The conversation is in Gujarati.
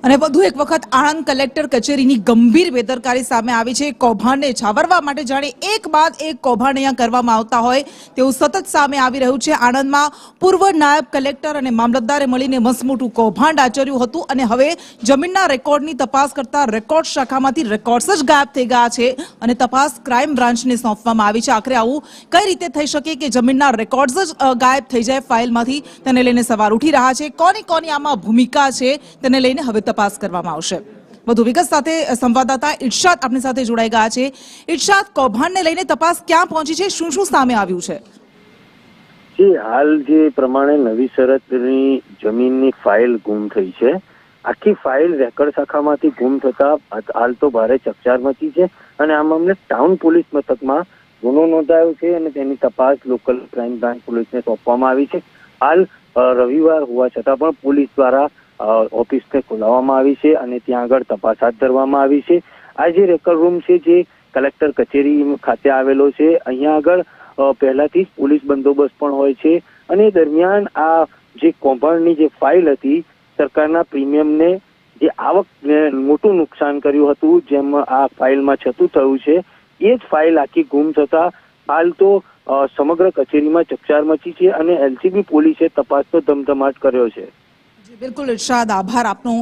અને વધુ એક વખત આણંદ કલેક્ટર કચેરીની ગંભીર બેદરકારી સામે આવી છે। કૌભાંડને છાવરવા માટે જાણે એક બાદ એક કૌભાંડ અહીંયા કરવામાં આવતા હોય તેવું સતત સામે આવી રહ્યું છે। આણંદમાં પૂર્વ નાયબ કલેક્ટર અને મામલતદારે મળીને મસમોટું કૌભાંડ આચર્યું હતું અને હવે જમીનના રેકોર્ડની તપાસ કરતા રેકોર્ડ શાખામાંથી રેકોર્ડ્સ જ ગાયબ થઈ ગયા છે અને તપાસ ક્રાઇમ બ્રાન્ચને સોંપવામાં આવી છે। આખરે આવું કઈ રીતે થઈ શકે કે જમીનના રેકોર્ડ્સ જ ગાયબ થઈ જાય ફાઇલમાંથી, તેને લઈને સવાલ ઉઠી રહ્યા છે। કોની આમાં ભૂમિકા છે તેને લઈને હવે તપાસ કરવામાં આવશે। વધુ વિગત સાથે સંવાદદાતા ઇરશાદ આપણી સાથે જોડાઈ ગયા છે। ઇરશાદ, કૌભાંડને લઈને તપાસ ક્યાં પહોંચી છે, શું શું સામે આવ્યું છે? જી, હાલ જે પ્રમાણે નવી શરતની જમીનની ફાઇલ ગુમ થઈ છે, આખી ફાઇલ રેકર્ડ શાખામાંથી ગુમ થતા હાલ તો ભારે ચકચાર મચી છે અને આ મામલે ટાઉન પોલીસ મથકમાં ગુનો નોંધાયો છે અને તેની તપાસ લોકલ ક્રાઇમ બ્રાન્ચ પોલીસને સોંપવામાં આવી છે। હાલ રવિવાર હોવા છતાં પણ પોલીસ દ્વારા ઓફિસને ખોલાવવામાં આવી છે અને ત્યાં આગળ તપાસ હાથ ધરવામાં આવી છે। આ જે રેકર્ડ રૂમ છે જે કલેક્ટર કચેરી ખાતે આવેલો છે, અહીંયા આગળ પહેલાથી જ પોલીસ બંદોબસ્ત પણ હોય છે અને દરમિયાન આ જે કૌભાંડની જે ફાઇલ હતી, સરકારના પ્રીમિયમને જે આવકને મોટું નુકસાન કર્યું હતું, જેમ આ ફાઇલમાં છતું થયું છે, એ જ ફાઇલ આખી ગુમ થતા હાલ તો સમગ્ર કચેરીમાં ચકચાર મચી છે અને એલસીબી પોલીસે તપાસનો ધમધમાટ કર્યો છે। બિલકુલ ઇરશાદ, આભાર આપનો।